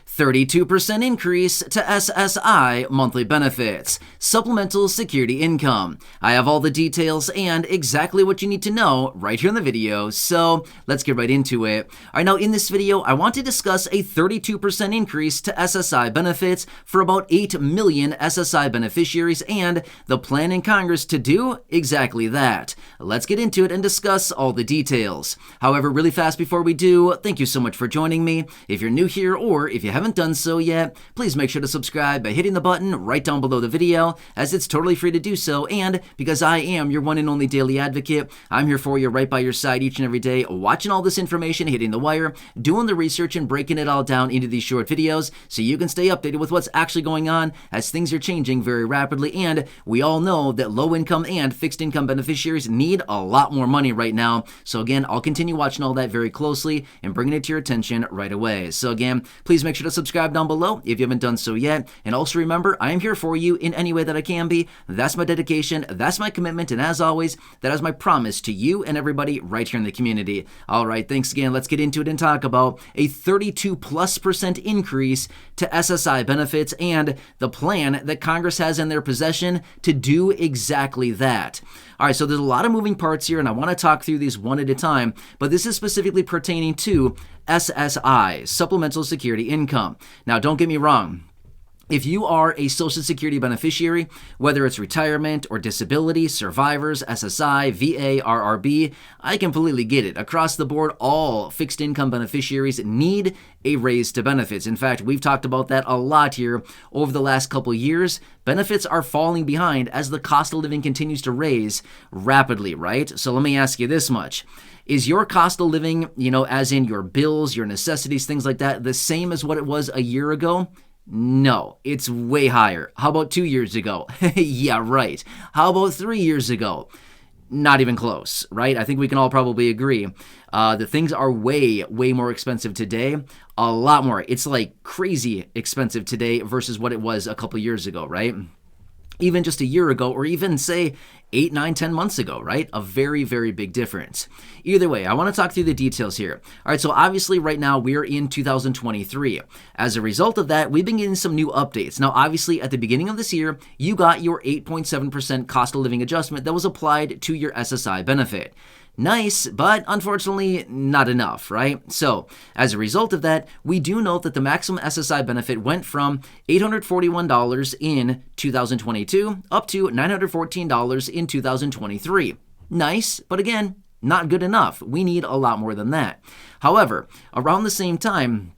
32% increase to SSI monthly benefits, supplemental security income. I have all the details and exactly what you need to know right here in the video, so let's get right into it. All right, now in this video, I want to discuss a 32% increase to SSI benefits for about 8 million SSI beneficiaries and the plan in Congress to do exactly that. Let's get into it and discuss all the details. However, really fast before we do, thank you so much for joining me. If you're new here or if you haven't done so yet, please make sure to subscribe by hitting the button right down below the video, as it's totally free to do so, and because I am your one and only daily advocate, I'm here for you right by your side each and every day, watching all this information, hitting the wire, doing the research, and breaking it all down into these short videos so you can stay updated with what's actually going on as things are changing very rapidly. And we all know that low income and fixed income beneficiaries need a lot more money right now. So again, I'll continue watching all that very closely and bringing it to your attention right away. So again, please make sure to subscribe down below if you haven't done so yet. And also remember, I am here for you in any way that I can be. That's my dedication, that's my commitment, and as always, that is my promise to you and everybody right here in the community. All right, thanks again. Let's get into it and talk about a 32+% increase to SSI benefits and the plan that Congress has in their possession to do exactly that. All right, so there's a lot of moving parts here, and I want to talk through these one at a time, but this is specifically pertaining to SSI, Supplemental Security Income. Now, don't get me wrong. If you are a Social Security beneficiary, whether it's retirement or disability, survivors, SSI, VA, RRB, I completely get it. Across the board, all fixed income beneficiaries need a raise to benefits. In fact, we've talked about that a lot here over the last couple years. Benefits are falling behind as the cost of living continues to raise rapidly, right? So let me ask you this much. Is your cost of living, as in your bills, your necessities, things like that, the same as what it was a year ago? No, it's way higher. How about 2 years ago? Yeah, right. How about 3 years ago? Not even close, right? I think we can all probably agree that things are way, way more expensive today. A lot more. It's like crazy expensive today versus what it was a couple years ago, right? Even just a year ago, or even say 8, 9, 10 months ago, right? A very, very big difference. Either way, I want to talk through the details here. All right, so obviously right now we're in 2023. As a result of that, we've been getting some new updates. Now, obviously at the beginning of this year, you got your 8.7% cost of living adjustment that was applied to your SSI benefit. Nice, but unfortunately not enough, right? So as a result of that, we do note that the maximum SSI benefit went from $841 in 2022 up to $914 in 2023. Nice, but again, not good enough. We need a lot more than that. However, around the same time,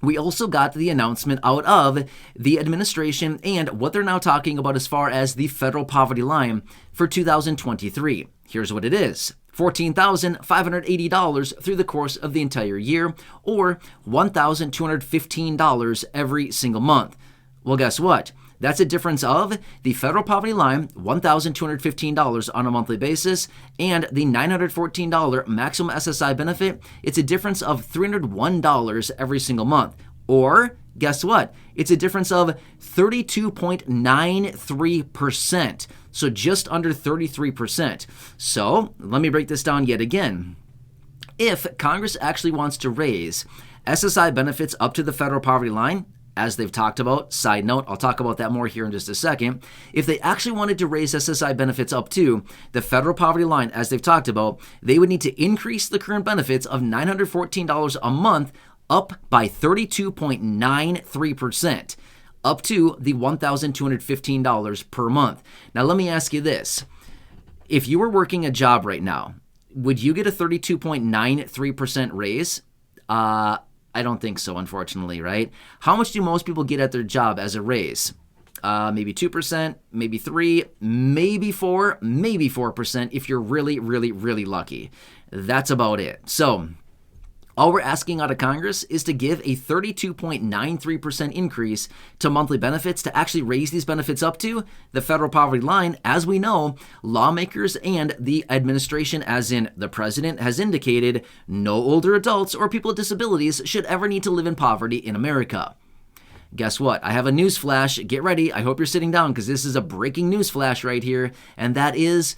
we also got the announcement out of the administration and what they're now talking about as far as the federal poverty line for 2023. Here's what it is. $14,580 through the course of the entire year, or $1,215 every single month. Well, guess what? That's a difference of the federal poverty line, $1,215 on a monthly basis, and the $914 maximum SSI benefit. It's a difference of $301 every single month. Or, guess what? It's a difference of 32.93%. So just under 33%. So let me break this down yet again. If Congress actually wants to raise SSI benefits up to the federal poverty line, as they've talked about, side note, I'll talk about that more here in just a second. If they actually wanted to raise SSI benefits up to the federal poverty line, as they've talked about, they would need to increase the current benefits of $914 a month up by 32.93%. Up to the $1,215 per month. Now, let me ask you this. If you were working a job right now, would you get a 32.93% raise? I don't think so, unfortunately, right? How much do most people get at their job as a raise? Maybe 2%, maybe 3%, maybe 4%, maybe 4% if you're really, really, really lucky. That's about it. So all we're asking out of Congress is to give a 32.93% increase to monthly benefits to actually raise these benefits up to the federal poverty line. As we know, lawmakers and the administration, as in the president, has indicated no older adults or people with disabilities should ever need to live in poverty in America. Guess what? I have a news flash. Get ready. I hope you're sitting down because this is a breaking news flash right here, and that is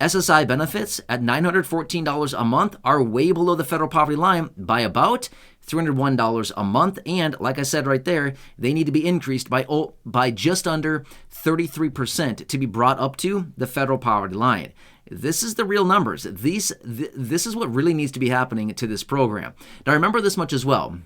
SSI benefits at $914 a month are way below the federal poverty line by about $301 a month, and like I said right there, they need to be increased by just under 33% to be brought up to the federal poverty line. This is the real numbers. This is what really needs to be happening to this program. Now remember this much as well.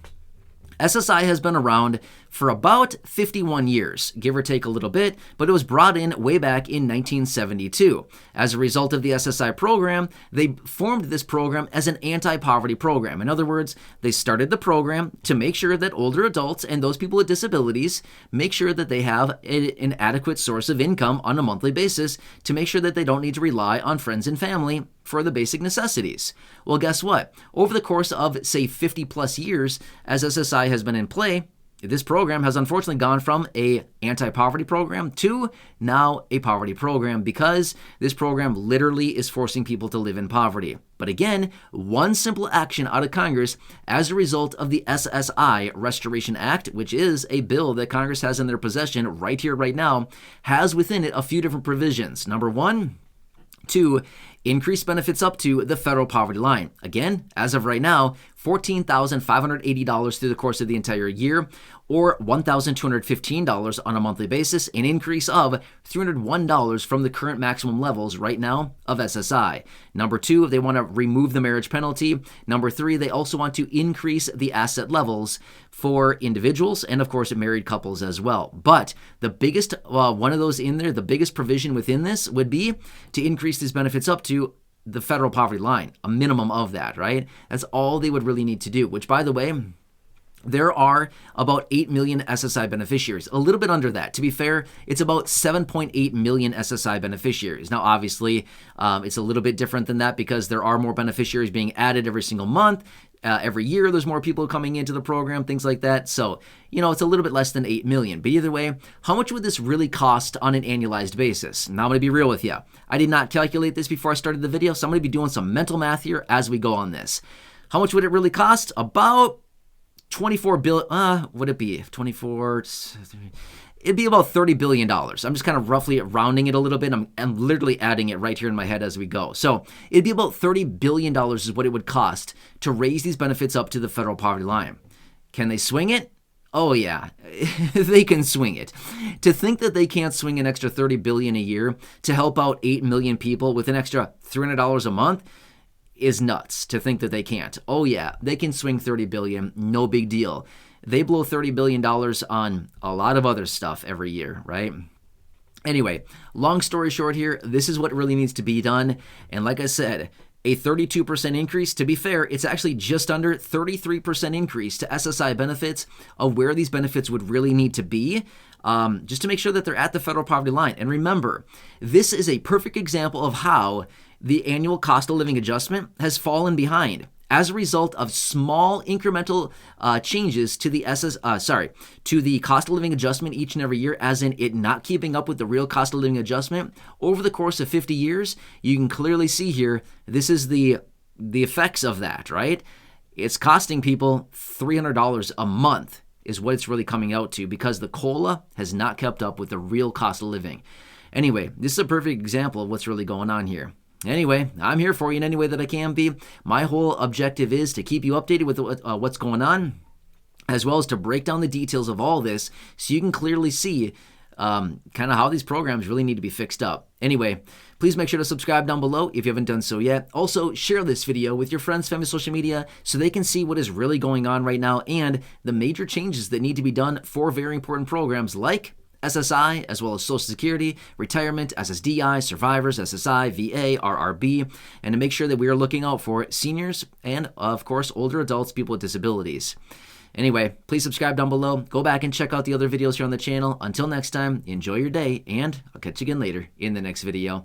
SSI has been around for about 51 years, give or take a little bit, but it was brought in way back in 1972. As a result of the SSI program, they formed this program as an anti-poverty program. In other words, they started the program to make sure that older adults and those people with disabilities make sure that they have an adequate source of income on a monthly basis to make sure that they don't need to rely on friends and family for the basic necessities. Well, guess what? Over the course of, say, 50 plus years, as SSI has been in play, this program has unfortunately gone from a anti-poverty program to now a poverty program because this program literally is forcing people to live in poverty. But again, one simple action out of Congress as a result of the SSI Restoration Act, which is a bill that Congress has in their possession right here, right now, has within it a few different provisions. Number one, to increase benefits up to the federal poverty line. Again, as of right now, $14,580 through the course of the entire year, or $1,215 on a monthly basis, an increase of $301 from the current maximum levels right now of SSI. Number two, they want to remove the marriage penalty. Number three, they also want to increase the asset levels for individuals and, of course, married couples as well. But the biggest one of those in there, the biggest provision within this would be to increase these benefits up to the federal poverty line, a minimum of that, right? That's all they would really need to do, which, by the way, there are about 8 million SSI beneficiaries, a little bit under that. To be fair, it's about 7.8 million SSI beneficiaries. Now, obviously, it's a little bit different than that because there are more beneficiaries being added every single month. Every year, there's more people coming into the program, things like that. So, it's a little bit less than 8 million. But either way, how much would this really cost on an annualized basis? Now, I'm going to be real with you. I did not calculate this before I started the video, so I'm going to be doing some mental math here as we go on this. How much would it really cost? About 24 billion, would it be 24? It'd be about $30 billion. I'm just kind of roughly rounding it a little bit. I'm literally adding it right here in my head as we go. So it'd be about $30 billion is what it would cost to raise these benefits up to the federal poverty line. Can they swing it? Oh yeah, they can swing it. To think that they can't swing an extra $30 billion a year to help out 8 million people with an extra $300 a month is nuts to think that they can't. Oh yeah, they can swing $30 billion, no big deal. They blow $30 billion on a lot of other stuff every year, right? Anyway, long story short here, this is what really needs to be done. And like I said, a 32% increase, to be fair, it's actually just under 33% increase to SSI benefits of where these benefits would really need to be, just to make sure that they're at the federal poverty line. And remember, this is a perfect example of how the annual cost of living adjustment has fallen behind as a result of small incremental changes to the to the cost of living adjustment each and every year, as in it not keeping up with the real cost of living adjustment over the course of 50 years. You can clearly see here, this is the effects of that, right? It's costing people $300 a month is what it's really coming out to because the COLA has not kept up with the real cost of living. Anyway, this is a perfect example of what's really going on here. Anyway, I'm here for you in any way that I can be. My whole objective is to keep you updated with what's going on, as well as to break down the details of all this so you can clearly see kind of how these programs really need to be fixed up. Anyway, please make sure to subscribe down below if you haven't done so yet. Also, share this video with your friends, family, social media so they can see what is really going on right now and the major changes that need to be done for very important programs like SSI, as well as Social Security, retirement, SSDI, survivors, SSI, VA, RRB, and to make sure that we are looking out for seniors and, of course, older adults, people with disabilities. Anyway, please subscribe down below. Go back and check out the other videos here on the channel. Until next time, enjoy your day, and I'll catch you again later in the next video.